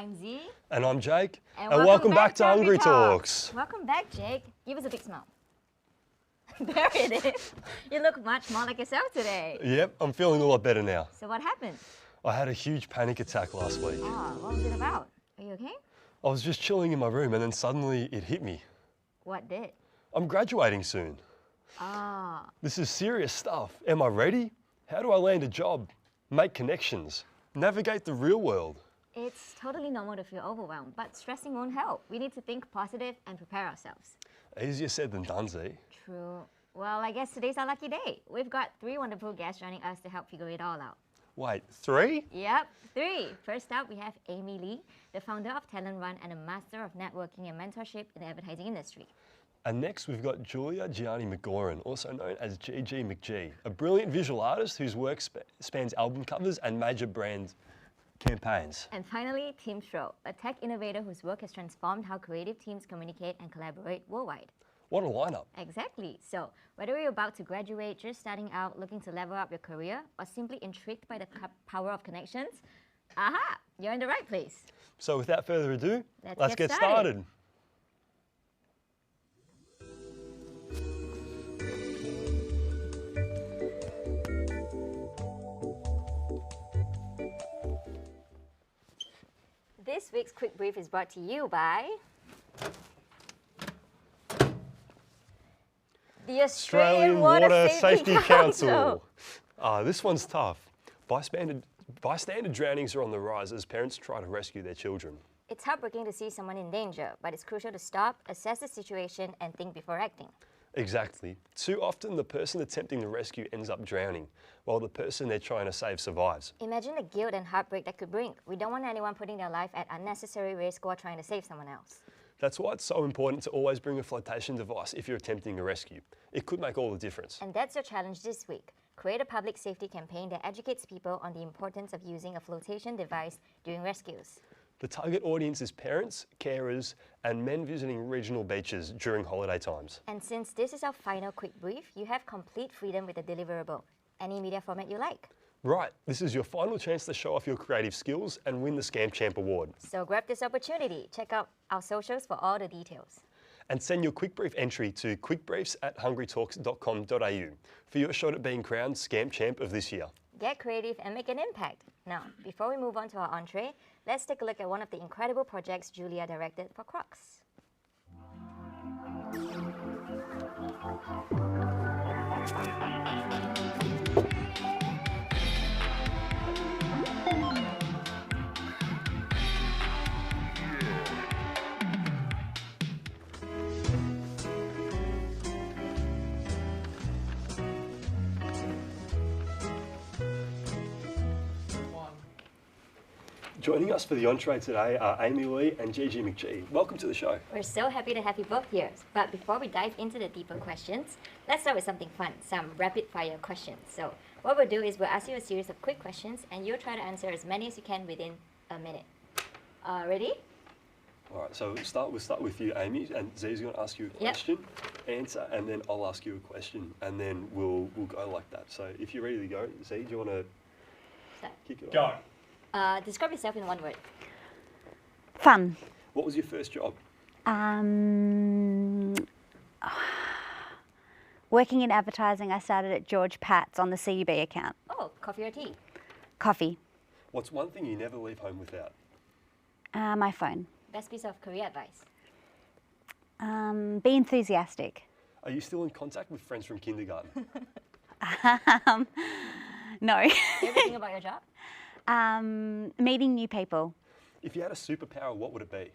I'm Z. And I'm Jake. And welcome back to Hungry Talks. Welcome back, Jake. Give us a big smile. There it is. You look much more like yourself today. Yep, I'm feeling a lot better now. So what happened? I had a huge panic attack last week. Oh, what was it about? Are you okay? I was just chilling in my room and then suddenly it hit me. What did? I'm graduating soon. Ah. This is serious stuff. Am I ready? How do I land a job, make connections, navigate the real world? It's totally normal to feel overwhelmed, but stressing won't help. We need to think positive and prepare ourselves. Easier said than done, Z. True. Well, I guess today's our lucky day. We've got 3 wonderful guests joining us to help figure it all out. Wait, 3? Yep, 3. First up, we have Amy Lee, the founder of Talent Run and a master of networking and mentorship in the advertising industry. And next we've got Julia Gianni-McGoran, also known as GGMcG, a brilliant visual artist whose work spans album covers and major brand campaigns. And finally, Tim Stroh, a tech innovator whose work has transformed how creative teams communicate and collaborate worldwide. What a lineup. Exactly. So, whether you're about to graduate, just starting out, looking to level up your career, or simply intrigued by the power of connections, aha, you're in the right place. So without further ado, let's get started. This week's Quick Brief is brought to you by the Australian Water Safety Council. This one's tough. Bystander drownings are on the rise as parents try to rescue their children. It's heartbreaking to see someone in danger, but it's crucial to stop, assess the situation, and think before acting. Exactly. Too often the person attempting the rescue ends up drowning, while the person they're trying to save survives. Imagine the guilt and heartbreak that could bring. We don't want anyone putting their life at unnecessary risk while trying to save someone else. That's why it's so important to always bring a flotation device if you're attempting a rescue. It could make all the difference. And that's your challenge this week. Create a public safety campaign that educates people on the importance of using a flotation device during rescues. The target audience is parents, carers, and men visiting regional beaches during holiday times. And since this is our final quick brief, you have complete freedom with the deliverable. Any media format you like. Right, this is your final chance to show off your creative skills and win the Scam Champ Award. So grab this opportunity. Check out our socials for all the details. And send your quick brief entry to quickbriefs@hungrytalks.com.au for your shot at being crowned Scam Champ of this year. Get creative and make an impact. Now, before we move on to our entree, let's take a look at one of the incredible projects Julia directed for Crocs. Joining us for the entree today are Amy Lee and GGMcG. Welcome to the show. We're so happy to have you both here. But before we dive into the deeper questions, let's start with something fun, some rapid fire questions. So what we'll do is we'll ask you a series of quick questions and you'll try to answer as many as you can within a minute. Ready? All right, so we'll start with you, Amy, and Z's going to ask you a question, answer, and then I'll ask you a question, and then we'll go like that. So if you're ready to go, Z, do you want to kick it off? Go. Describe yourself in one word. Fun. What was your first job? Working in advertising, I started at George Pat's on the CUB account. Oh, coffee or tea? Coffee. What's one thing you never leave home without? My phone. Best piece of career advice? Be enthusiastic. Are you still in contact with friends from kindergarten? No. Favorite thing about your job? Meeting new people. If you had a superpower, what would it be?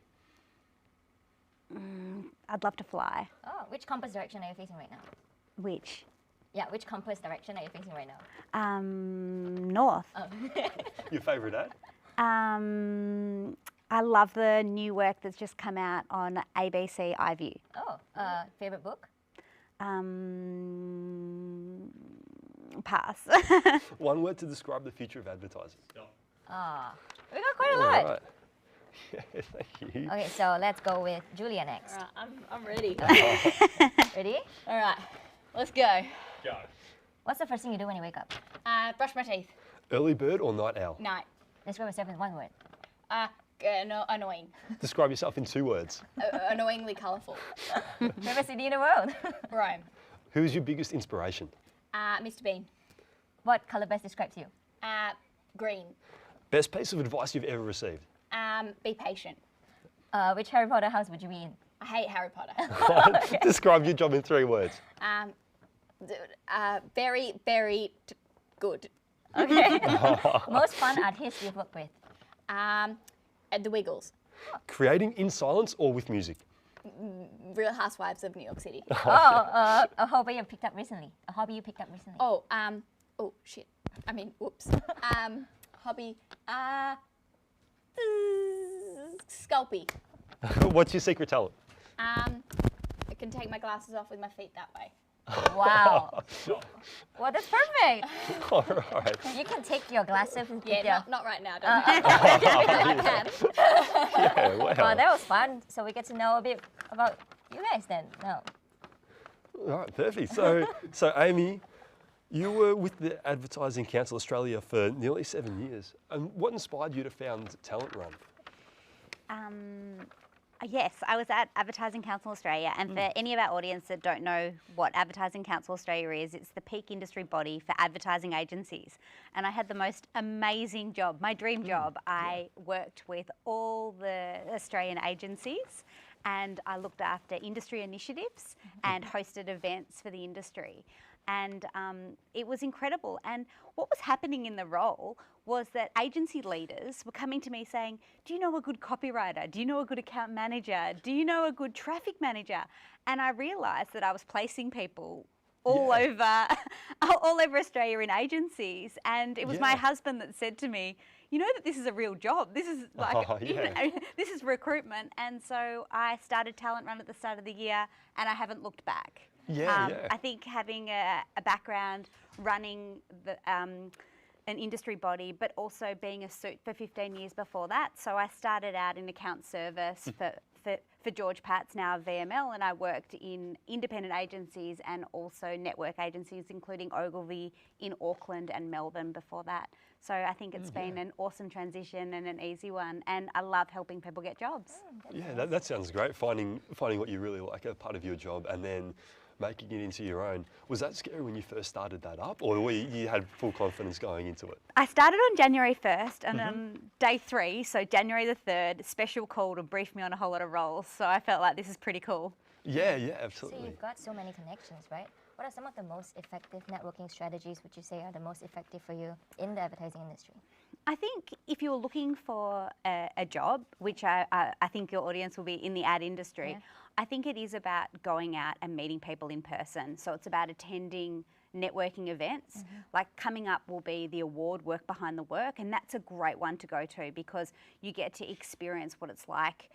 I'd love to fly. Oh, which compass direction are you facing right now? Which? Yeah, which compass direction are you facing right now? North. Oh. Your favourite ad? I love the new work that's just come out on ABC iView. Oh, favorite book? Pass. One word to describe the future of advertising. We got quite a lot. All right. Yeah, thank you. Okay, so let's go with Julia next. All right, I'm ready. Ready? All right, let's go. Go. What's the first thing you do when you wake up? Brush my teeth. Early bird or night owl? Night. Describe yourself in one word. Annoying. Describe yourself in 2 words. Annoyingly colourful. Favorite city in the world? Rome. Who is your biggest inspiration? Mr. Bean. What colour best describes you? Green. Best piece of advice you've ever received? Be patient. Which Harry Potter house would you be in? I hate Harry Potter. Describe your job in 3 words. Very, very good. Okay. Most fun artist you've worked with? At the Wiggles. Creating in silence or with music? Real Housewives of New York City. A hobby you picked up recently? A hobby you picked up recently? Oh, shit. I mean, whoops. Hobby. Sculpey. What's your secret talent? I can take my glasses off with my feet that way. Wow. Well, that's perfect. All right. You can take your glasses with Yeah, your... not right now, don't I? I can. Yeah, wow. Well, that was fun. So we get to know a bit about you guys then. No. All right, perfect. So Amy, you were with the Advertising Council Australia for nearly 7 years. And what inspired you to found Talent Run? Yes, I was at Advertising Council Australia, and for any of our audience that don't know what Advertising Council Australia is, it's the peak industry body for advertising agencies. And I had the most amazing job, my dream job. I worked with all the Australian agencies, and I looked after industry initiatives and hosted events for the industry. And it was incredible. And what was happening in the role was that agency leaders were coming to me saying, do you know a good copywriter? Do you know a good account manager? Do you know a good traffic manager? And I realised that I was placing people all over Australia in agencies. And it was my husband that said to me, you know that this is a real job. This is like, you know, this is recruitment. And so I started Talent Run at the start of the year, and I haven't looked back. I think having a background running an industry body, but also being a suit for 15 years before that. So I started out in account service for George Pat's, now VML, and I worked in independent agencies and also network agencies, including Ogilvy in Auckland and Melbourne before that. So I think it's been an awesome transition and an easy one, and I love helping people get jobs. Yeah, that sounds great. Finding what you really like, a part of your job, and then making it into your own. Was that scary when you first started that up, or you had full confidence going into it? I started on January 1st, and on day 3, so January the 3rd, special call to brief me on a whole lot of roles. So I felt like this is pretty cool. Yeah, absolutely. So you've got so many connections, right? What are some of the most effective networking strategies would you say are the most effective for you in the advertising industry? I think if you're looking for a job, which I think your audience will be in the ad industry, I think it is about going out and meeting people in person. So it's about attending networking events. Like coming up will be the award Work Behind the Work, and that's a great one to go to because you get to experience what it's like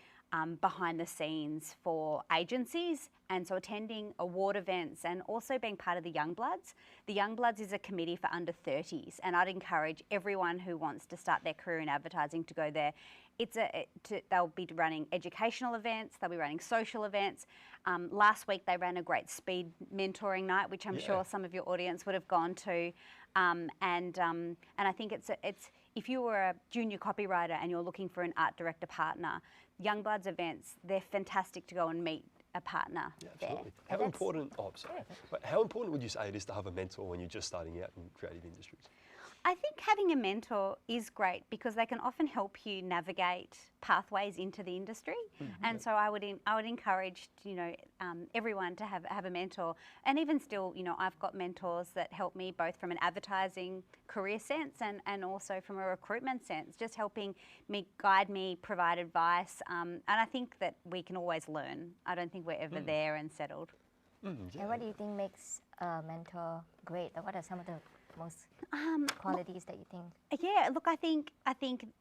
behind the scenes for agencies. And so attending award events and also being part of the Young Bloods. The Young Bloods is a committee for under 30s, and I'd encourage everyone who wants to start their career in advertising to go there. They'll be running educational events, they'll be running social events. Last week they ran a great speed mentoring night, which I'm sure some of your audience would have gone to. And I think it's if you were a junior copywriter and you're looking for an art director partner, Youngbloods events, they're fantastic to go and meet a partner there. How important, how important would you say it is to have a mentor when you're just starting out in creative industries? I think having a mentor is great because they can often help you navigate pathways into the industry, and so I would encourage everyone to have a mentor. And even still, I've got mentors that help me both from an advertising career sense and also from a recruitment sense, just helping me, guide me, provide advice. And I think that we can always learn. I don't think we're ever there and settled. And what do you think makes a mentor great? What are some of the most qualities that you think? Yeah, look, I think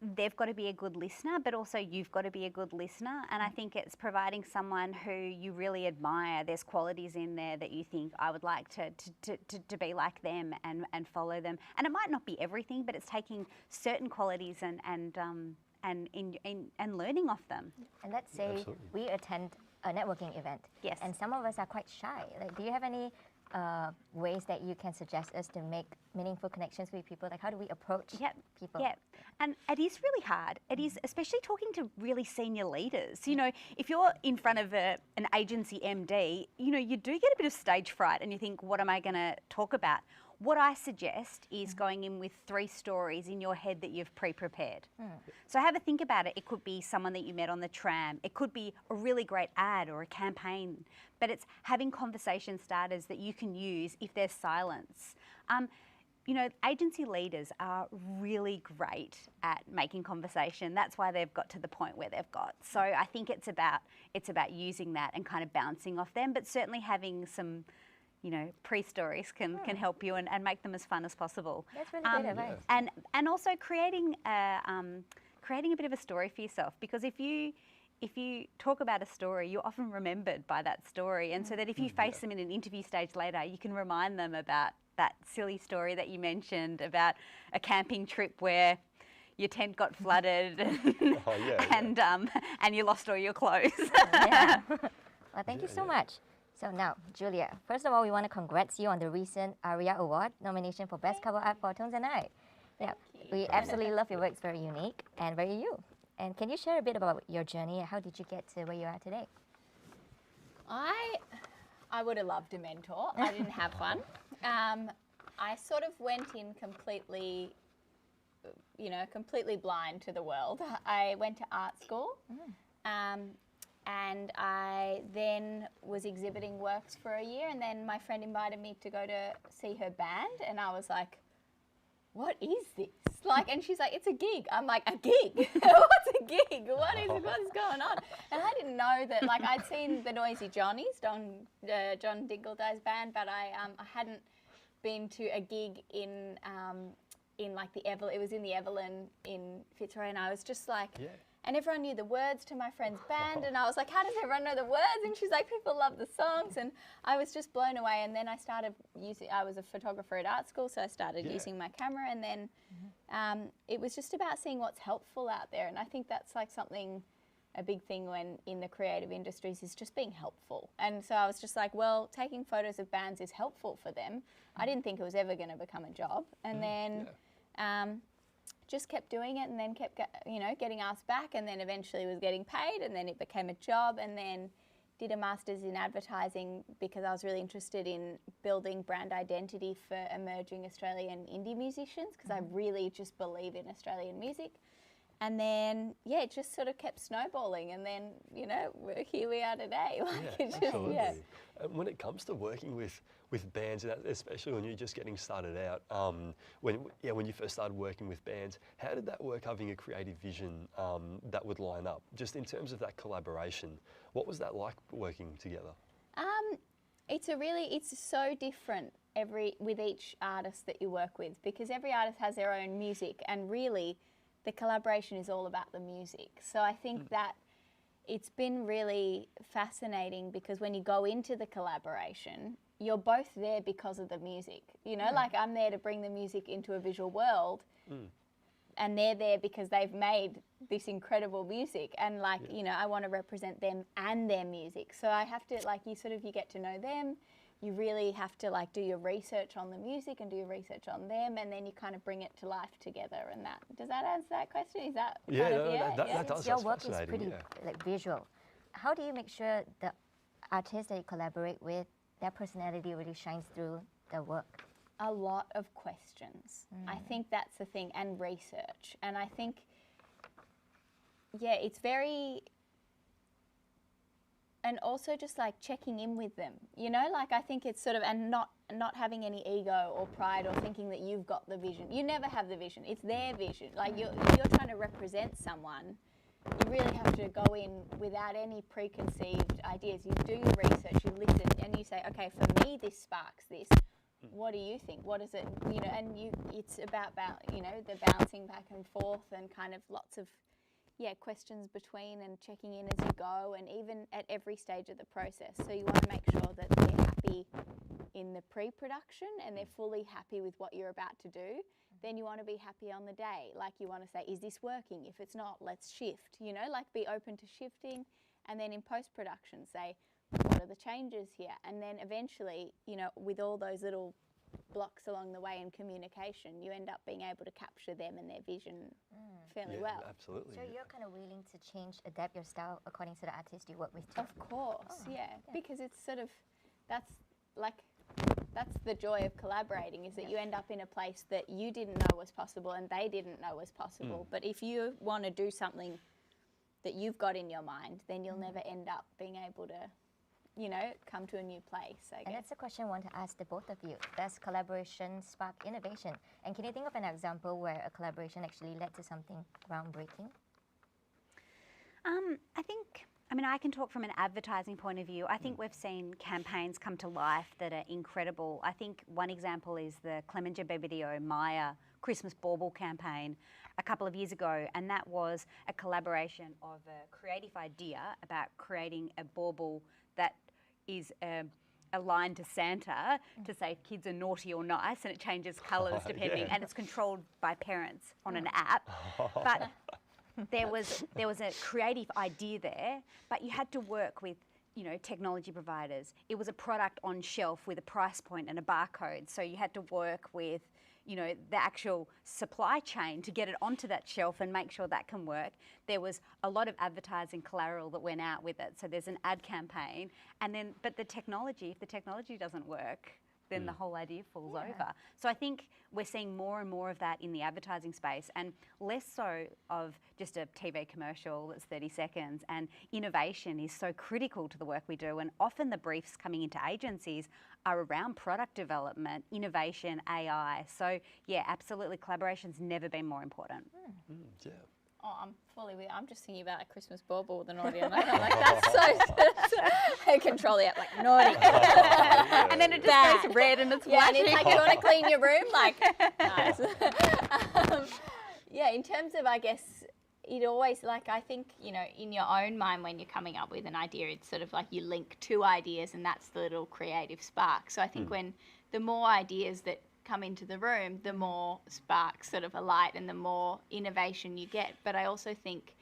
they've got to be a good listener, but also you've got to be a good listener. And I think it's providing someone who you really admire. There's qualities in there that you think, I would like to be like them and follow them. And it might not be everything, but it's taking certain qualities and learning off them. And let's say we attend a networking event. Yes. And some of us are quite shy. Like, do you have any ways that you can suggest us to make meaningful connections with people? Like, how do we approach people? Yeah, and it is really hard. It is, especially talking to really senior leaders. You know, if you're in front of an agency MD, you know, you do get a bit of stage fright and you think, what am I going to talk about? What I suggest is going in with 3 stories in your head that you've pre-prepared. So have a think about it. It could be someone that you met on the tram. It could be a really great ad or a campaign. But it's having conversation starters that you can use if there's silence. You know, agency leaders are really great at making conversation. That's why they've got to the point where they've got. So I think it's about using that and kind of bouncing off them, but certainly having some, you know, pre-stories can help you and make them as fun as possible. That's really good advice. And also creating a bit of a story for yourself, because if you talk about a story, you're often remembered by that story, and so that if you face them in an interview stage later, you can remind them about that silly story that you mentioned about a camping trip where your tent got flooded and you lost all your clothes. Well, thank you so much. So now, Julia, first of all, we want to congrats you on the recent ARIA Award nomination for Best Cover Art for Tones and I. Yeah, we absolutely love your work. It's very unique and very you. And can you share a bit about your journey? How did you get to where you are today? I would have loved a mentor. I didn't have one. I sort of went in completely, completely blind to the world. I went to art school. And I then was exhibiting works for a year, and then my friend invited me to go to see her band, and I was like, what is this? Like, and she's like, it's a gig. I'm like, a gig? What's a gig? What is going on? And I didn't know that, like, I'd seen the Noisy Johnnies, John Diggleday's band, but I hadn't been to a gig in like it was in the Evelyn in Fitzroy, and I was just like, and everyone knew the words to my friend's band, and I was like, how does everyone know the words? And she's like, people love the songs, and I was just blown away. And then I started I was a photographer at art school, so I started using my camera, and then it was just about seeing what's helpful out there. And I think that's like a big thing when in the creative industries is just being helpful. And so I was just like, well, taking photos of bands is helpful for them. I didn't think it was ever going to become a job. And then just kept doing it, and then kept getting asked back, and then eventually was getting paid, and then it became a job, and then did a master's in advertising because I was really interested in building brand identity for emerging Australian indie musicians, because I really just believe in Australian music. And then, it just sort of kept snowballing, and then, here we are today. Absolutely. When it comes to working with bands, and especially when you're just getting started out, when you first started working with bands, how did that work, having a creative vision that would line up? Just in terms of that collaboration, what was that like working together? It's so different with each artist that you work with, because every artist has their own music, and really the collaboration is all about the music. So I think that it's been really fascinating, because when you go into the collaboration, you're both there because of the music. Like, I'm there to bring the music into a visual world, and they're there because they've made this incredible music, and I want to represent them and their music. So I have to, you get to know them. You really have to do your research on the music and do your research on them, and then you kind of bring it to life together. And does that answer that question? Is that that does. Your work is pretty visual. How do you make sure the artists that you collaborate with, their personality really shines through their work? A lot of questions. I think that's the thing, and research. And I think, it's very. And also just checking in with them, I think it's sort of, and not having any ego or pride or thinking that you've got the vision. You never have the vision. It's their vision. You're trying to represent someone, you really have to go in without any preconceived ideas. You do your research, you listen, and you say, okay, for me this sparks this. What do you think? What is it? It's about the bouncing back and forth, and kind of lots of questions between, and checking in as you go, and even at every stage of the process. So you want to make sure that they're happy in the pre-production, and they're fully happy with what you're about to do. Then you want to be happy on the day. You want to say, is this working? If it's not, let's shift. Be open to shifting. And then in post-production, say, what are the changes here? And then eventually, you know, with all those little blocks along the way in communication, you end up being able to capture them and their vision fairly well. Absolutely. So you're kind of willing to change, adapt your style according to the artist you work with too? Of course, yeah, because it's sort of, that's the joy of collaborating, is that you end up in a place that you didn't know was possible and they didn't know was possible. But if you want to do something that you've got in your mind, then you'll never end up being able to, you know, come to a new place, I guess. And that's a question I want to ask the both of you. Does collaboration spark innovation? And can you think of an example where a collaboration actually led to something groundbreaking? I can talk from an advertising point of view. I think we've seen campaigns come to life that are incredible. I think one example is the Clemenger Bebedio Maya Christmas Bauble campaign a couple of years ago, and that was a collaboration of a creative idea about creating a bauble that is a line to Santa to say if kids are naughty or nice, and it changes colours depending, and it's controlled by parents on an app. But there was a creative idea there, but you had to work with, you know, technology providers. It was a product on shelf with a price point and a barcode, so you had to work with, you know, the actual supply chain to get it onto that shelf and make sure that can work. There was a lot of advertising collateral that went out with it. So there's an ad campaign, and then, but the technology, if the technology doesn't work, then the whole idea falls over. So I think we're seeing more and more of that in the advertising space, and less so of just a TV commercial that's 30 seconds. And innovation is so critical to the work we do, and often the briefs coming into agencies are around product development, innovation, AI. So yeah, absolutely, collaboration's never been more important. Yeah. Oh, I'm just thinking about a Christmas bauble with a naughty and nice. I'm like, that's so, I control the app, like, naughty. And then it just goes red and it's flashing. And it's like, you want to clean your room? Like, nice. Yeah, in terms of, I guess, it always, like, I think, you know, in your own mind when you're coming up with an idea, it's sort of like you link two ideas and that's the little creative spark. So I think when the more ideas that come into the room, the more sparks sort of alight and the more innovation you get. But I also think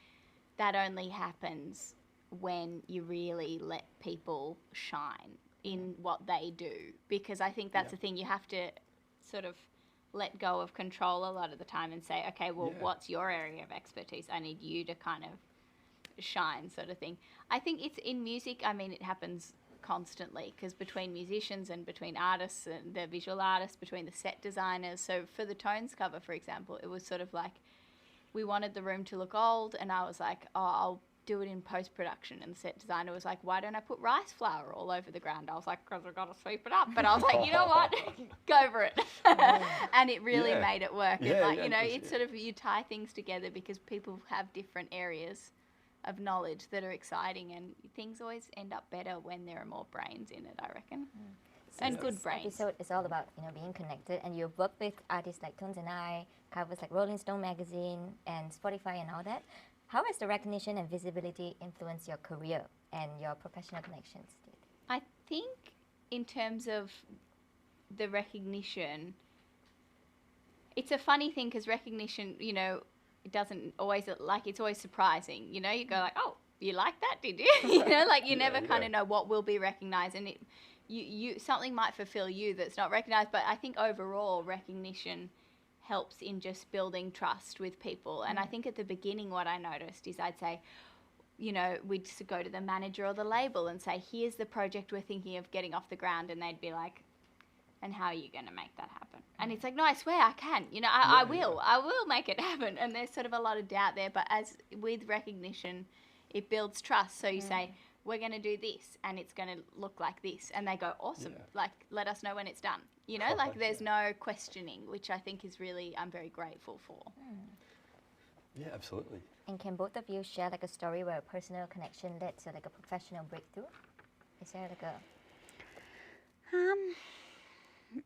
that only happens when you really let people shine in what they do, because I think that's the thing, you have to sort of let go of control a lot of the time and say, okay, well, what's your area of expertise? I need you to kind of shine, sort of thing. I think it's in music, I mean, it happens constantly, because between musicians and between artists and the visual artists, between the set designers. So for the Tones cover, for example, it was sort of like we wanted the room to look old, and I was like, oh, I'll do it in post-production. And the set designer was like, why don't I put rice flour all over the ground? I was like, because I've got to sweep it up. But I was like, you know what? Go for it. And it really made it work. Yeah, and like, you know, it's sort of, you tie things together because people have different areas of knowledge that are exciting, and things always end up better when there are more brains in it, I reckon. And good brains. This episode is all about, you know, being connected, and you've worked with artists like Tones and I, covers like Rolling Stone magazine and Spotify and all that. How has the recognition and visibility influenced your career and your professional connections? I think in terms of the recognition, it's a funny thing because recognition, you know, it doesn't always, like, it's always surprising, you know, you go like, oh, you like that, did you? You know, like you never kind of know what will be recognized, and you something might fulfill you that's not recognized. But I think overall recognition helps in just building trust with people. And I think at the beginning what I noticed is I'd say, you know, we'd just go to the manager or the label and say, here's the project we're thinking of getting off the ground, and they'd be like, and how are you going to make that happen? And it's like, no, I swear I can. You know, I will make it happen. And there's sort of a lot of doubt there. But as with recognition, it builds trust. So you say, we're going to do this, and it's going to look like this. And they go, awesome. Like, let us know when it's done. You know, like there's no questioning, which I think is really, I'm very grateful for. Yeah, absolutely. And can both of you share like a story where a personal connection led to like a professional breakthrough? Is there like a...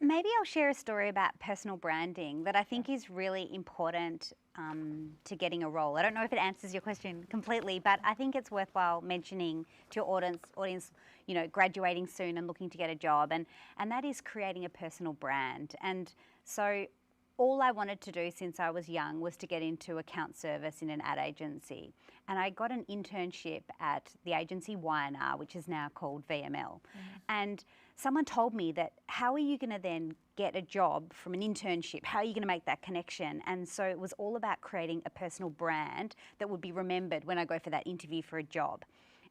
Maybe I'll share a story about personal branding that I think is really important to getting a role. I don't know if it answers your question completely, but I think it's worthwhile mentioning to your audience, you know, graduating soon and looking to get a job, and that is creating a personal brand. And so all I wanted to do since I was young was to get into account service in an ad agency. And I got an internship at the agency Y&R, which is now called VML. And someone told me that, how are you going to then get a job from an internship? How are you going to make that connection? And so it was all about creating a personal brand that would be remembered when I go for that interview for a job.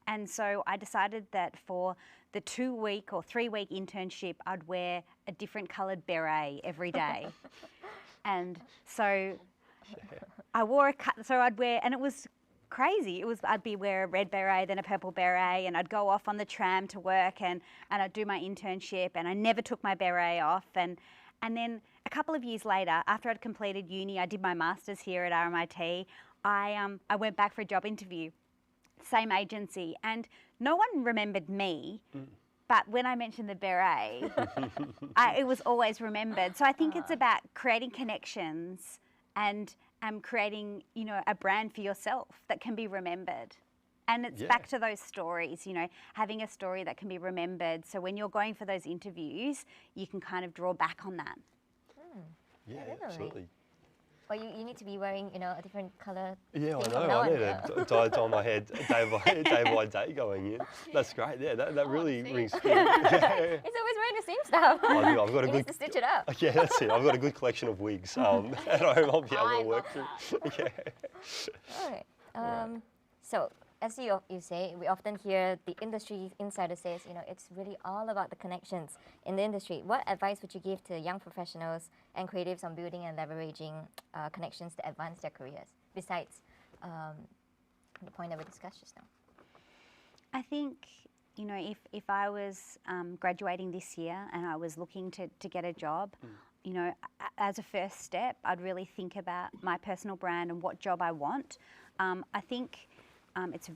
And so I decided that for the 2-week or 3-week internship, I'd wear a different coloured beret every day. And so I wore I'd wear, and it was crazy. I'd wear a red beret, then a purple beret, and I'd go off on the tram to work, and I'd do my internship, and I never took my beret off. And then a couple of years later, after I'd completed uni, I did my master's here at RMIT. I went back for a job interview, same agency, and no one remembered me. But when I mentioned the beret, it was always remembered. So I think it's about creating connections and creating, a brand for yourself that can be remembered. And it's back to those stories, having a story that can be remembered. So when you're going for those interviews, you can kind of draw back on that. Yeah, Definitely. absolutely. Or you need to be wearing, a different colour. Yeah, I know. I need to dye my head day by day going in. That's great. Yeah, that really rings true. He's always wearing the same stuff. I do. I've got a He good. needs to stitch it up. Yeah, that's it. I've got a good collection of wigs at home. I'll be able to work through. All right. So as you say, we often hear the industry insider says, it's really all about the connections in the industry. What advice would you give to young professionals and creatives on building and leveraging connections to advance their careers, besides the point that we discussed just now? I think, if I was graduating this year and I was looking to get a job, as a first step, I'd really think about my personal brand and what job I want. I think it's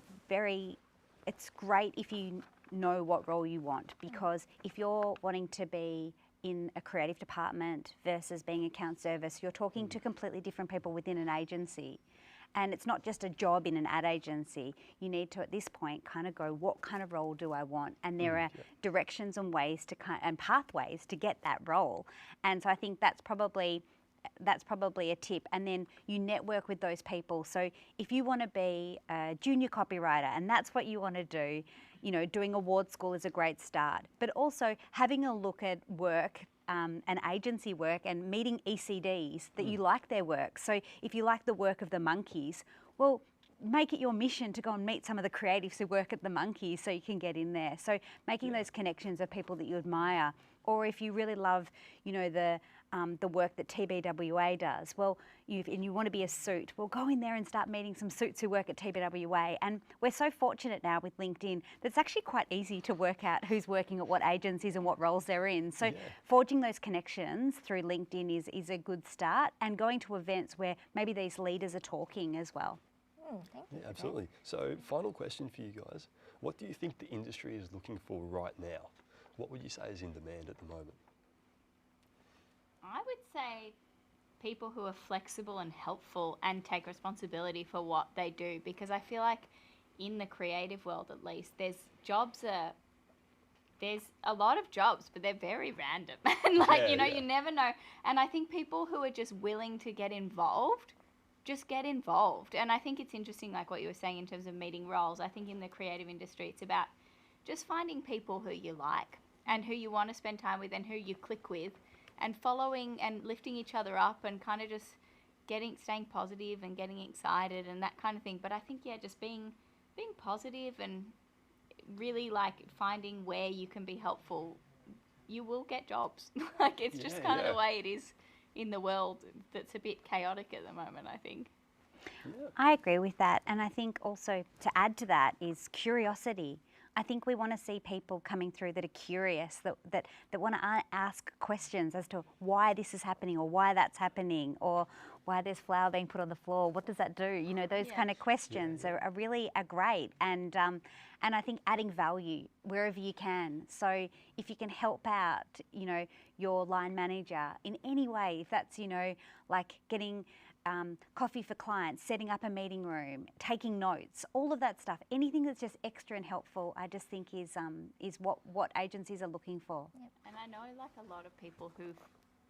great if you know what role you want, because if you're wanting to be in a creative department versus being account service, you're talking to completely different people within an agency. And it's not just a job in an ad agency. You need to, at this point, kind of go, what kind of role do I want? And there are directions and ways and pathways to get that role. And so I think that's probably a tip. And then you network with those people. So if you want to be a junior copywriter and that's what you want to do, doing award school is a great start. But also having a look at work, and agency work, and meeting ECDs that you like their work. So if you like the work of the Monkeys, well, make it your mission to go and meet some of the creatives who work at the Monkeys so you can get in there. So making those connections of people that you admire. Or if you really love, the work that TBWA does, well, and you want to be a suit, well, go in there and start meeting some suits who work at TBWA. And we're so fortunate now with LinkedIn that it's actually quite easy to work out who's working at what agencies and what roles they're in. So forging those connections through LinkedIn is a good start, and going to events where maybe these leaders are talking as well. Thank you. Yeah, absolutely. So final question for you guys. What do you think the industry is looking for right now? What would you say is in demand at the moment? I would say people who are flexible and helpful and take responsibility for what they do, because I feel like in the creative world, at least, there's a lot of jobs, but they're very random. And you never know. And I think people who are just willing to get involved, just get involved. And I think it's interesting, like what you were saying in terms of meeting roles. I think in the creative industry, it's about just finding people who you like and who you want to spend time with and who you click with, and following and lifting each other up, and kind of just staying positive and getting excited and that kind of thing. But I think, just being positive and really finding where you can be helpful, you will get jobs. It's just kind of the way it is in the world that's a bit chaotic at the moment, I think. I agree with that. And I think also to add to that is curiosity. I think we want to see people coming through that are curious, that want to ask questions as to why this is happening, or why that's happening, or why there's flour being put on the floor. What does that do? Those kind of questions are really great. And I think adding value wherever you can. So if you can help out, your line manager in any way, if that's, like getting coffee for clients, setting up a meeting room, taking notes, all of that stuff. Anything that's just extra and helpful, I just think is what agencies are looking for. Yep. And I know a lot of people who've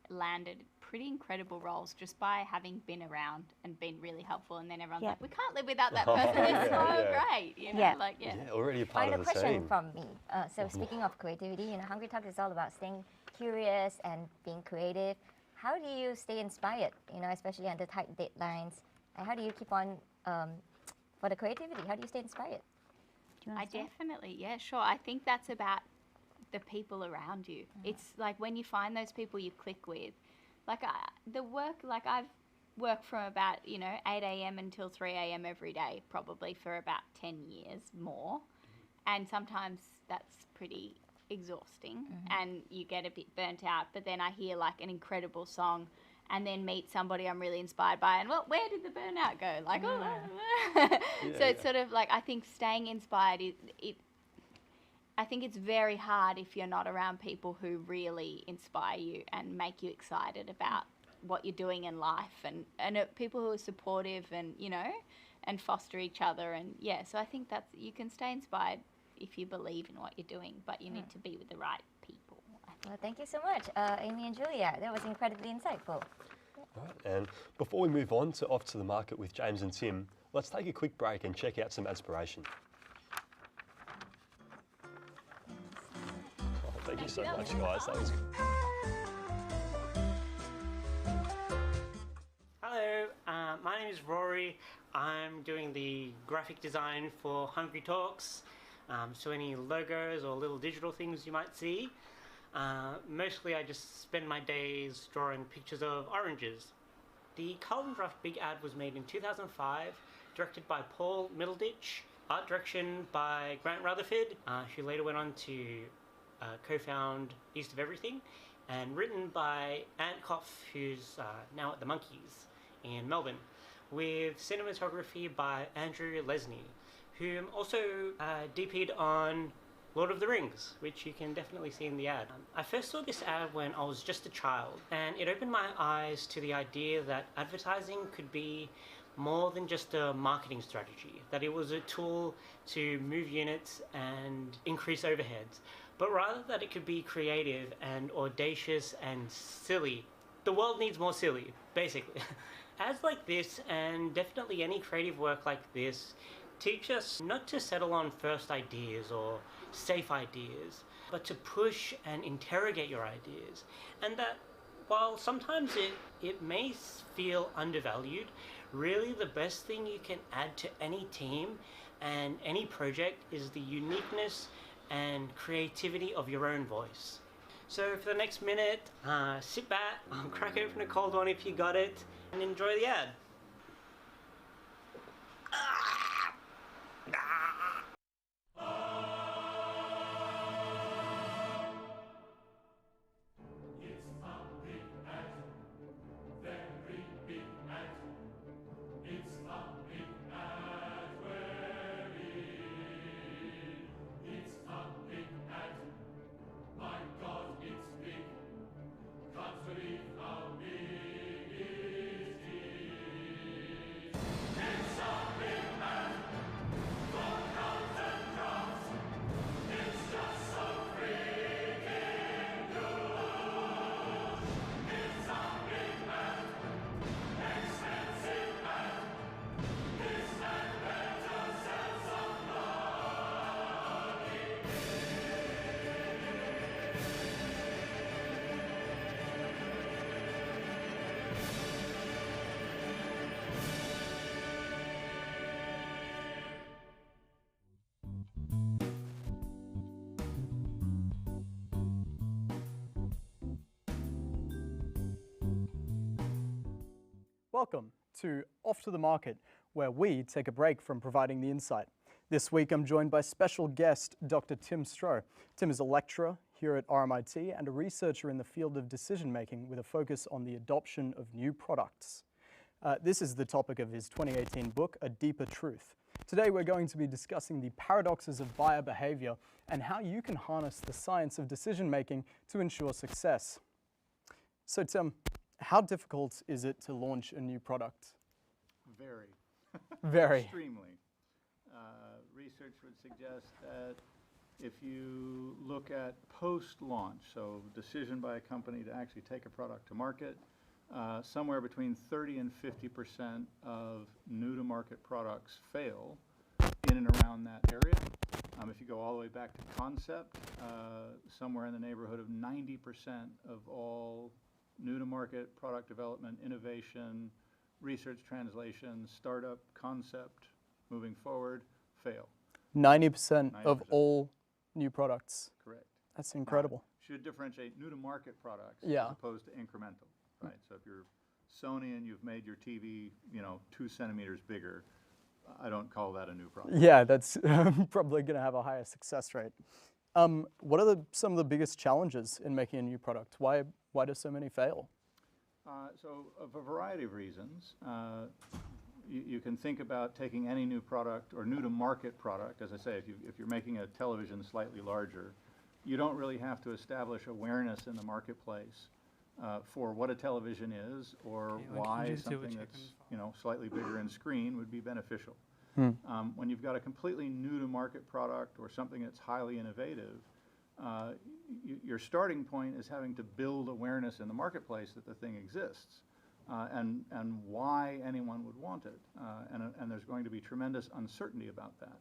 landed pretty incredible roles just by having been around and been really helpful. And then everyone's Yeah. like, we can't live without that person. They're so great. You know, Yeah. like, yeah. Yeah, already a part Final of the question team. from me. So speaking of creativity, you know, Hungry Talk is all about staying curious and being creative. How do you stay inspired, you know, especially under tight deadlines? And how do you keep on, for the creativity, how do you stay inspired? Do you I want to start? definitely, yeah, sure. I think that's about the people around you. It's like when you find those people you click with, like I've worked from about, you know, 8 a.m. until 3 a.m. every day, probably for about 10 years more. And sometimes that's pretty exhausting and you get a bit burnt out. But then I hear like an incredible song and then meet somebody I'm really inspired by and, well, where did the burnout go? Like, so it's sort of like, I think staying inspired, I think it's very hard if you're not around people who really inspire you and make you excited about what you're doing in life and people who are supportive and, you know, and foster each other. And yeah, so I think that's, you can stay inspired if you believe in what you're doing, but you need to be with the right people. Well, thank you so much, Amy and Julia. That was incredibly insightful. Right, and before we move on to Off to the Market with James and Tim, let's take a quick break and check out some inspiration. Thank you so much, guys. That was Hello, my name is Rory. I'm doing the graphic design for Hungry Talks. So any logos or little digital things you might see. Mostly I just spend my days drawing pictures of oranges. The Carlton Draft Big Ad was made in 2005, directed by Paul Middleditch, art direction by Grant Rutherford, who later went on to co-found East of Everything, and written by Ant Koff, who's now at the Monkeys in Melbourne, with cinematography by Andrew Lesney, who also DP'd on Lord of the Rings, which you can definitely see in the ad. I first saw this ad when I was just a child, and it opened my eyes to the idea that advertising could be more than just a marketing strategy, that it was a tool to move units and increase overheads, but rather that it could be creative and audacious and silly. The world needs more silly, basically. Ads like this, and definitely any creative work like this, teach us not to settle on first ideas or safe ideas, but to push and interrogate your ideas. And that while sometimes it may feel undervalued, really the best thing you can add to any team and any project is the uniqueness and creativity of your own voice. So for the next minute, sit back, crack open a cold one if you got it, and enjoy the ad. Welcome to Off to the Market, where we take a break from providing the insight. This week I'm joined by special guest Dr. Tim Stroh. Tim is a lecturer here at RMIT and a researcher in the field of decision making with a focus on the adoption of new products. This is the topic of his 2018 book, A Deeper Truth. Today we're going to be discussing the paradoxes of buyer behavior and how you can harness the science of decision making to ensure success. So Tim, how difficult is it to launch a new product? Very. Very. Extremely. Research would suggest that If you look at post-launch, so decision by a company to actually take a product to market, somewhere between 30 and 50% of new-to-market products fail in and around that area. If you go all the way back to concept, somewhere in the neighborhood of 90% of all new-to-market product development, innovation, research translation, startup, concept, moving forward, fail. 90% of 90%. all new products. Correct. That's incredible. Should differentiate new-to-market products Yeah. as opposed to incremental, right? So if you're Sony and you've made your TV, 2 centimeters bigger, I don't call that a new product. Yeah, that's probably going to have a higher success rate. What are some of the biggest challenges in making a new product? Why do so many fail? So of a variety of reasons. You can think about taking any new product or new-to-market product. As I say, if you're making a television slightly larger, you don't really have to establish awareness in the marketplace for what a television is or why something that's slightly bigger in screen would be beneficial. When you've got a completely new-to-market product or something that's highly innovative, your starting point is having to build awareness in the marketplace that the thing exists. And why anyone would want it. And there's going to be tremendous uncertainty about that.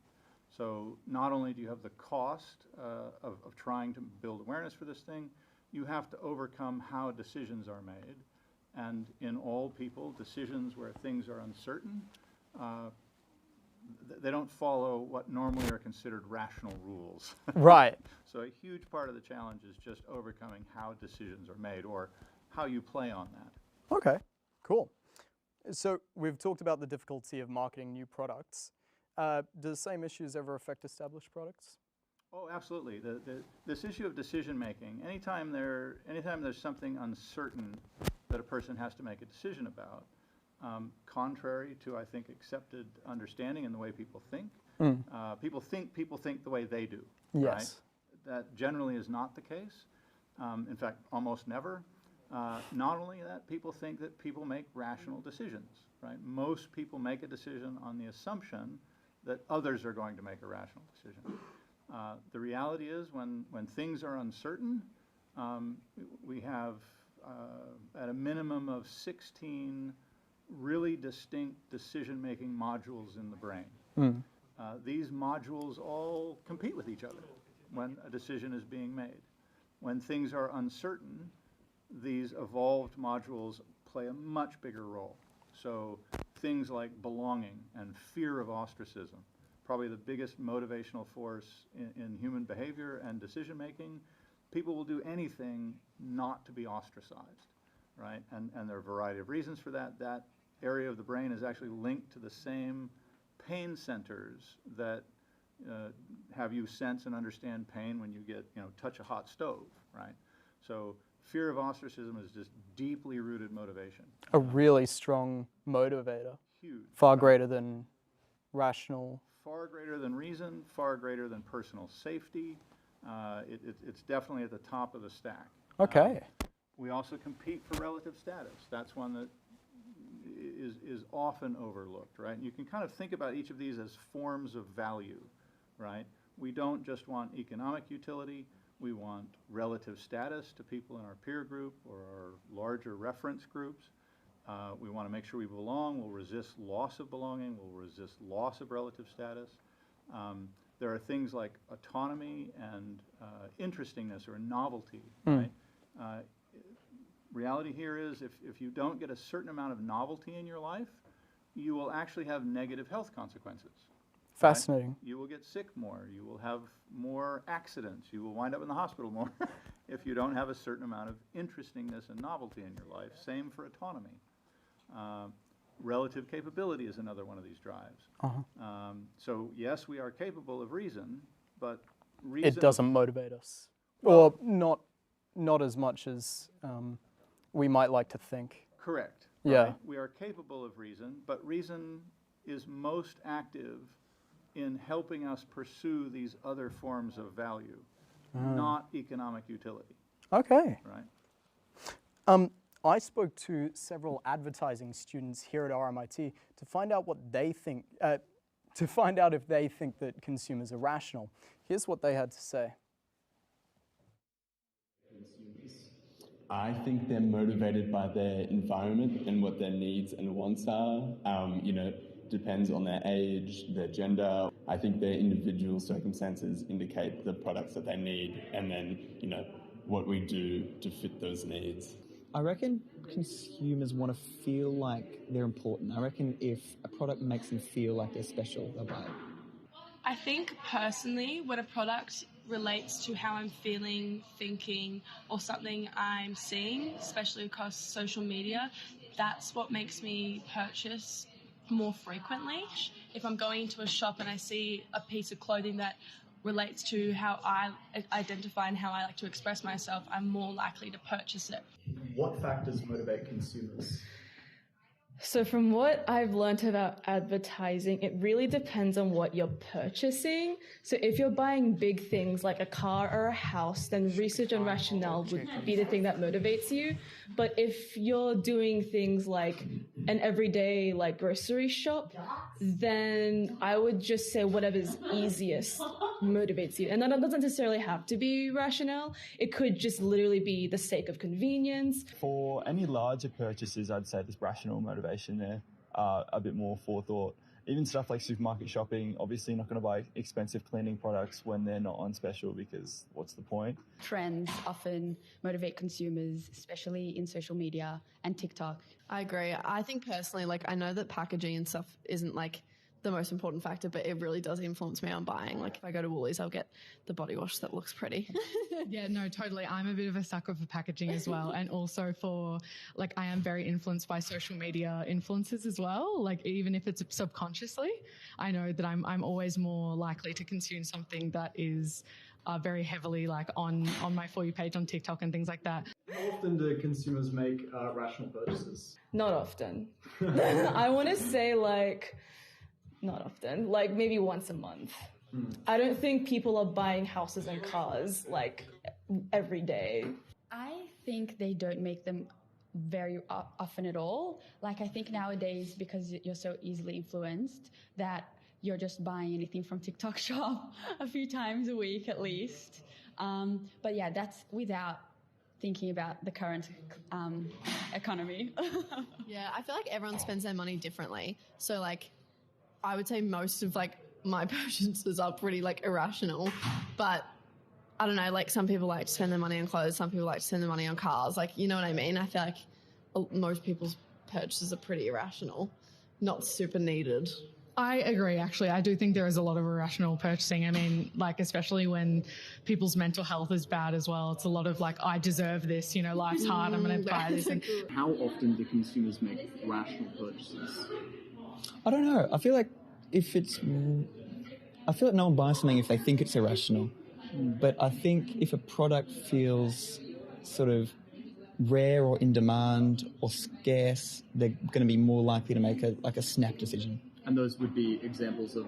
So not only do you have the cost of trying to build awareness for this thing, you have to overcome how decisions are made. And in all people, decisions where things are uncertain, they don't follow what normally are considered rational rules. Right. So a huge part of the challenge is just overcoming how decisions are made or how you play on that. Okay, cool. So we've talked about the difficulty of marketing new products. Do the same issues ever affect established products? Oh, absolutely. This issue of decision making, anytime there's something uncertain that a person has to make a decision about, contrary to, I think, accepted understanding in the way people think, people think the way they do. Yes. Right? That generally is not the case. In fact, almost never. Not only that, people think that people make rational decisions, right? Most people make a decision on the assumption that others are going to make a rational decision. The reality is when things are uncertain, we have at a minimum of 16 really distinct decision-making modules in the brain. These modules all compete with each other when a decision is being made. When things are uncertain, these evolved modules play a much bigger role. So things like belonging and fear of ostracism, probably the biggest motivational force in human behavior and decision making. People will do anything not to be ostracized, right? And there are a variety of reasons for that. That area of the brain is actually linked to the same pain centers that have you sense and understand pain when you touch a hot stove, right? So fear of ostracism is just deeply rooted motivation. A really strong motivator. Huge. Far greater than rational. Far greater than reason, far greater than personal safety. It's definitely at the top of the stack. Okay. We also compete for relative status. That's one that is often overlooked, right? You can kind of think about each of these as forms of value, right? We don't just want economic utility. We want relative status to people in our peer group or our larger reference groups. We want to make sure we belong. We'll resist loss of belonging. We'll resist loss of relative status. There are things like autonomy and interestingness or novelty, right? Reality here is if you don't get a certain amount of novelty in your life, you will actually have negative health consequences. Fascinating. Right? You will get sick more. You will have more accidents. You will wind up in the hospital more if you don't have a certain amount of interestingness and novelty in your life. Same for autonomy. Relative capability is another one of these drives. So yes, we are capable of reason, but reason... It doesn't motivate us. Or not as much as we might like to think. Correct. Yeah. Right? We are capable of reason, but reason is most active in helping us pursue these other forms of value, not economic utility. Okay. Right? I spoke to several advertising students here at RMIT to find out what they think, To find out if they think that consumers are rational, here's what they had to say. I think they're motivated by their environment and what their needs and wants are. Depends on their age, their gender. I think their individual circumstances indicate the products that they need, and then, what we do to fit those needs. I reckon consumers want to feel like they're important. I reckon if a product makes them feel like they're special, they'll buy it. I think personally, when a product relates to how I'm feeling, thinking, or something I'm seeing, especially across social media, that's what makes me purchase more frequently. If I'm going into a shop and I see a piece of clothing that relates to how I identify and how I like to express myself, I'm more likely to purchase it. What factors motivate consumers? So from what I've learned about advertising, it really depends on what you're purchasing. So if you're buying big things like a car or a house, then research and rationale would be the thing that motivates you. But if you're doing things like an everyday like grocery shop, then I would just say whatever's easiest motivates you. And that doesn't necessarily have to be rationale. It could just literally be the sake of convenience. For any larger purchases, I'd say there's rational motivation there, a bit more forethought. Even stuff like supermarket shopping, obviously not going to buy expensive cleaning products when they're not on special, because what's the point? Trends often motivate consumers, especially in social media and TikTok. I agree. I think personally, I know that packaging and stuff isn't the most important factor, but it really does influence me on buying. If I go to Woolies, I'll get the body wash that looks pretty. Yeah, no, totally. I'm a bit of a sucker for packaging as well. And also for, I am very influenced by social media influences as well. Even if it's subconsciously, I know that I'm always more likely to consume something that is very heavily on my For You page on TikTok and things like that. How often do consumers make rational purchases? Not often. I want to say not often, maybe once a month. I don't think people are buying houses and cars every day. I think they don't make them very often at all. I think nowadays, because you're so easily influenced, that you're just buying anything from TikTok shop a few times a week at least. But yeah, that's without thinking about the current economy. Yeah, I feel like everyone spends their money differently. So I would say most of my purchases are pretty irrational, but I don't know, some people like to spend their money on clothes, some people like to spend their money on cars, you know what I mean? I feel like most people's purchases are pretty irrational, not super needed. I agree, actually. I do think there is a lot of irrational purchasing. I mean, especially when people's mental health is bad as well. It's a lot of I deserve this, life's hard, I'm going to buy this. How often do consumers make rational purchases? I don't know. I feel like no one buys something if they think it's irrational. But I think if a product feels sort of rare or in demand or scarce, they're going to be more likely to make a snap decision. And those would be examples of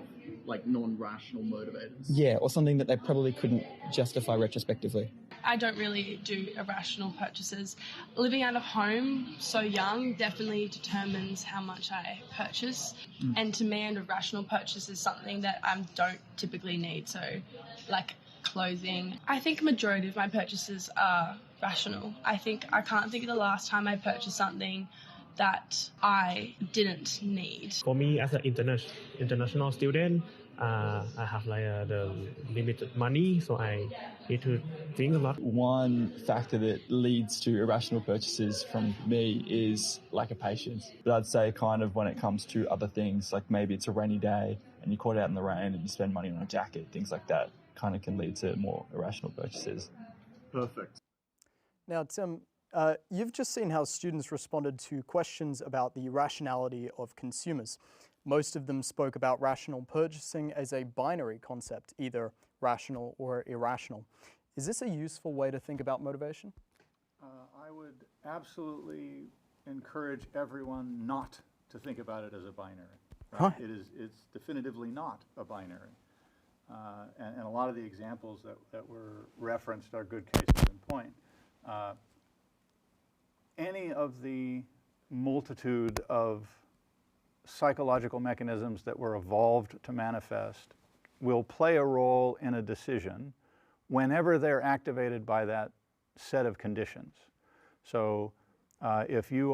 non-rational motivators? Yeah, or something that they probably couldn't justify retrospectively. I don't really do irrational purchases. Living out of home so young definitely determines how much I purchase. And to me, an irrational purchase is something that I don't typically need. So clothing. I think majority of my purchases are rational. I can't think of the last time I purchased something that I didn't need. For me, as an international student, I have the limited money, so I need to think a lot. One factor that leads to irrational purchases from me is lack of patience. But I'd say kind of when it comes to other things, maybe it's a rainy day and you're caught out in the rain and you spend money on a jacket, things like that kind of can lead to more irrational purchases. Perfect. Now, Tim, you've just seen how students responded to questions about the rationality of consumers. Most of them spoke about rational purchasing as a binary concept, either rational or irrational. Is this a useful way to think about motivation? I would absolutely encourage everyone not to think about it as a binary. Right? It's definitively not a binary. And a lot of the examples that were referenced are good cases in point. Any of the multitude of psychological mechanisms that were evolved to manifest will play a role in a decision whenever they're activated by that set of conditions. So if you've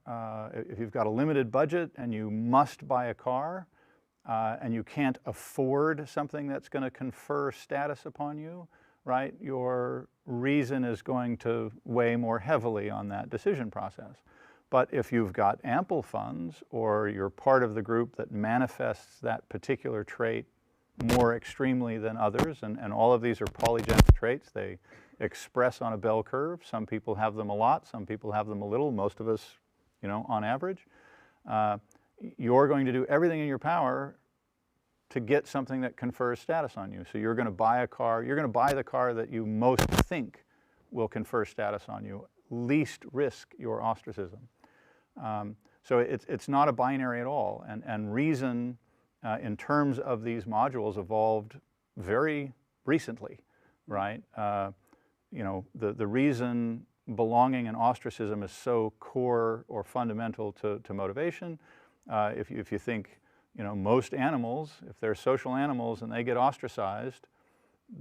got a limited budget and you must buy a car and you can't afford something that's going to confer status upon you, right, your reason is going to weigh more heavily on that decision process. But if you've got ample funds, or you're part of the group that manifests that particular trait more extremely than others, and all of these are polygenic traits, they express on a bell curve. Some people have them a lot, some people have them a little, most of us, you know, on average. You're going to do everything in your power to get something that confers status on you. So you're going to buy a car, you're going to buy the car that you most think will confer status on you, least risk your ostracism. So it's not a binary at all, and reason in terms of these modules evolved very recently, right? You know, the reason belonging and ostracism is so core or fundamental to motivation. If you think, you know, most animals, if they're social animals and they get ostracized,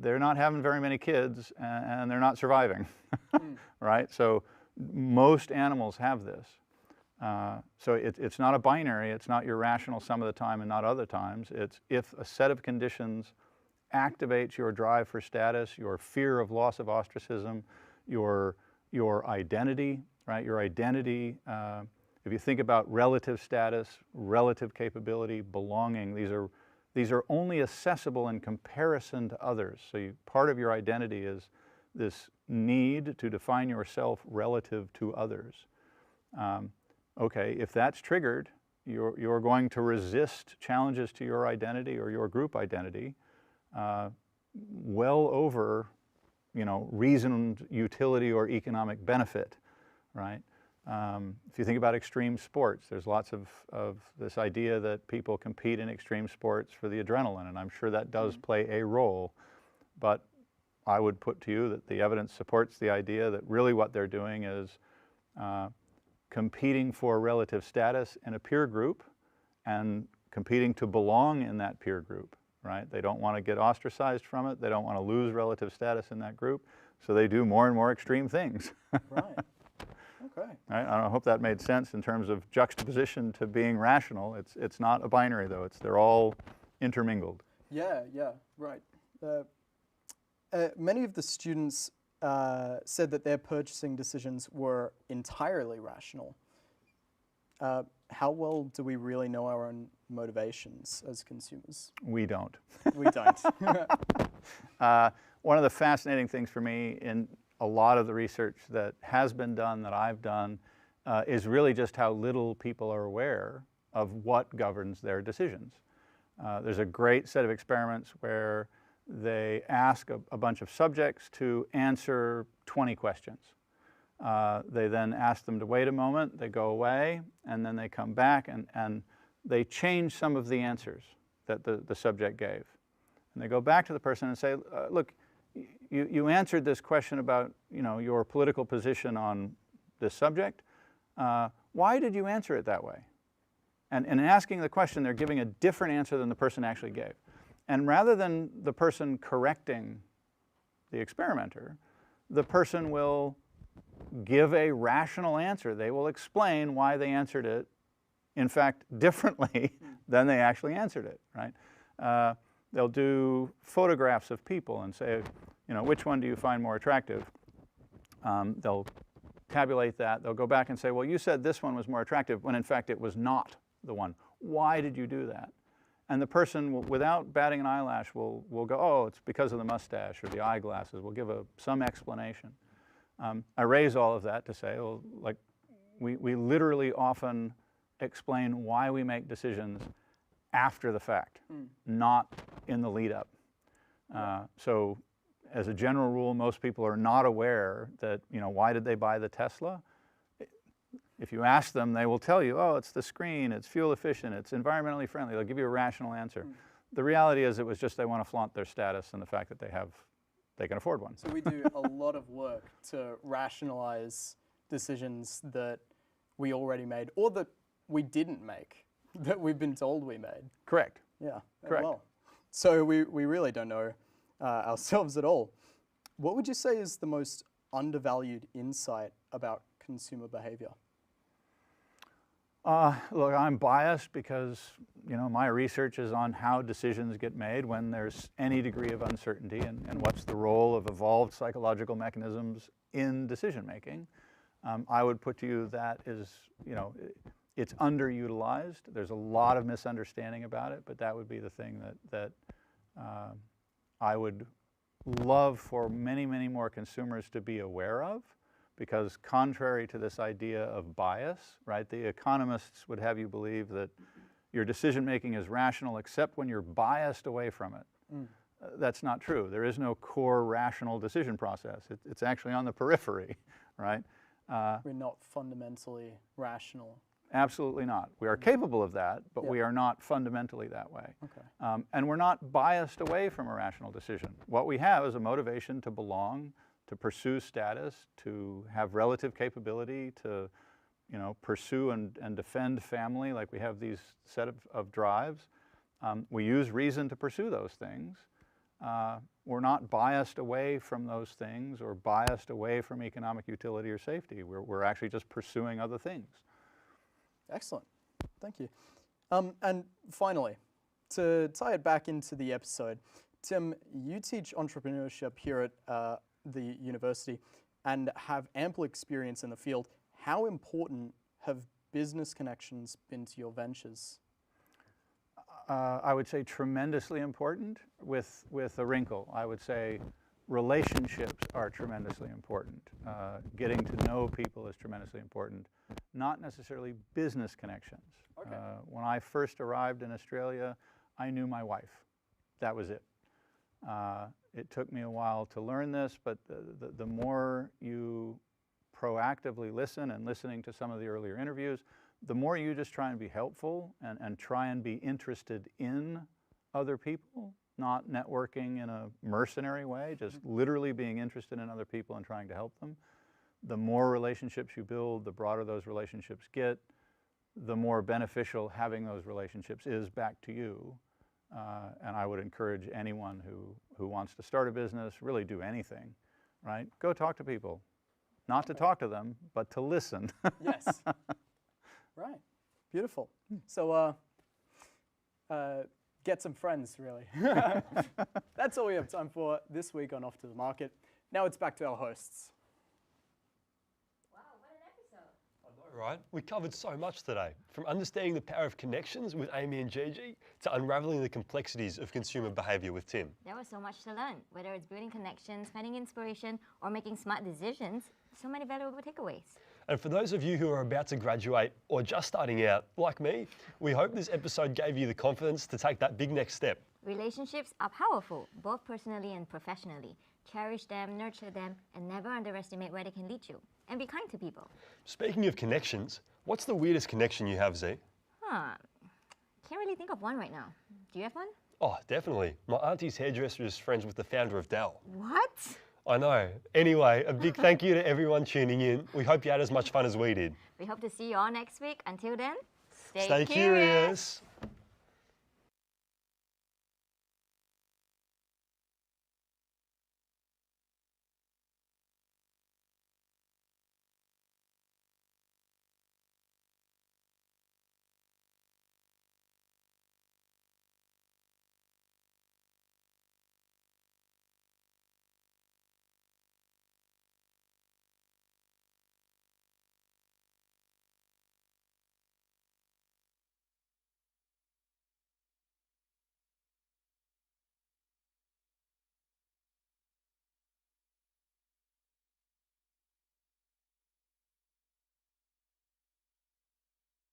they're not having very many kids and they're not surviving, right? So most animals have this. So it's not a binary, it's not your rational some of the time and not other times. It's if a set of conditions activates your drive for status, your fear of loss of ostracism, your identity, right? Your identity, if you think about relative status, relative capability, belonging, these are only accessible in comparison to others. So part of your identity is this need to define yourself relative to others. Okay, if that's triggered, you're going to resist challenges to your identity or your group identity well over, you know, reasoned utility or economic benefit, right? If you think about extreme sports, there's lots of this idea that people compete in extreme sports for the adrenaline, and I'm sure that does play a role. But I would put to you that the evidence supports the idea that really what they're doing is competing for relative status in a peer group and competing to belong in that peer group, right? They don't want to get ostracized from it. They don't want to lose relative status in that group. So they do more and more extreme things. Right. Okay. Right? I hope that made sense in terms of juxtaposition to being rational. It's not a binary, though. They're all intermingled. Yeah, right. Many of the students said that their purchasing decisions were entirely rational. How well do we really know our own motivations as consumers? We don't. We don't. One of the fascinating things for me in a lot of the research that has been done, that I've done, is really just how little people are aware of what governs their decisions. There's a great set of experiments where they ask a bunch of subjects to answer 20 questions. They then ask them to wait a moment, they go away, and then they come back and they change some of the answers that the subject gave. And they go back to the person and say, look, you answered this question about, you know, your political position on this subject. Why did you answer it that way? And in asking the question, they're giving a different answer than the person actually gave. And rather than the person correcting the experimenter, the person will give a rational answer. They will explain why they answered it, in fact, differently than they actually answered it, right? They'll do photographs of people and say, you know, which one do you find more attractive? They'll tabulate that. They'll go back and say, well, you said this one was more attractive, when in fact it was not the one. Why did you do that? And the person, will, without batting an eyelash, will go, oh, it's because of the mustache or the eyeglasses. We'll give some explanation. I raise all of that to say, well, like, we literally often explain why we make decisions after the fact, not in the lead up. So as a general rule, most people are not aware that, you know, why did they buy the Tesla? If you ask them, they will tell you, oh, it's the screen, it's fuel efficient, it's environmentally friendly. They'll give you a rational answer. The reality is it was just they want to flaunt their status and the fact that they can afford one. So we do a lot of work to rationalize decisions that we already made or that we didn't make. that we've been told we made. Correct. Yeah, Correct. Well, so we really don't know ourselves at all. What would you say is the most undervalued insight about consumer behavior? Look, I'm biased because, you know, my research is on how decisions get made when there's any degree of uncertainty and what's the role of evolved psychological mechanisms in decision making. I would put to you that is, you know, it's underutilized. There's a lot of misunderstanding about it, but that would be the thing that I would love for many, many more consumers to be aware of. Because contrary to this idea of bias, right, the economists would have you believe that your decision making is rational except when you're biased away from it. That's not true. There is no core rational decision process. It's actually on the periphery, right? We're not fundamentally rational. Absolutely not. We are capable of that, but we are not fundamentally that way. Okay. And we're not biased away from a rational decision. What we have is a motivation to belong, to pursue status, to have relative capability, to, you know, pursue and defend family, like we have these set of drives. We use reason to pursue those things. We're not biased away from those things or biased away from economic utility or safety. We're actually just pursuing other things. Excellent. Thank you. And finally, to tie it back into the episode, Tim, you teach entrepreneurship here at the university and have ample experience in the field. How important have business connections been to your ventures? I would say tremendously important with a wrinkle. I would say relationships are tremendously important. Getting to know people is tremendously important, not necessarily business connections. Okay. When I first arrived in Australia, I knew my wife. That was it. It took me a while to learn this, but the more you proactively listen, and listening to some of the earlier interviews, the more you just try and be helpful and try and be interested in other people, not networking in a mercenary way, just literally being interested in other people and trying to help them. The more relationships you build, the broader those relationships get, the more beneficial having those relationships is back to you. And I would encourage anyone who wants to start a business, really do anything, right? Go talk to people. Not to talk to them, but to listen. Yes. Right. Beautiful. So get some friends, really. That's all we have time for this week on Off to the Market. Now it's back to our hosts. Right? We covered so much today, from understanding the power of connections with Amy and Gigi to unraveling the complexities of consumer behaviour with Tim. There was so much to learn, whether it's building connections, finding inspiration, or making smart decisions. So many valuable takeaways. And for those of you who are about to graduate or just starting out, like me, we hope this episode gave you the confidence to take that big next step. Relationships are powerful, both personally and professionally. Cherish them, nurture them, and never underestimate where they can lead you. And be kind to people. Speaking of connections, what's the weirdest connection you have, Z? Can't really think of one right now. Do you have one? Oh, definitely. My auntie's hairdresser is friends with the founder of Dell. What? I know. Anyway, a big thank you to everyone tuning in. We hope you had as much fun as we did. We hope to see you all next week. Until then, Stay curious.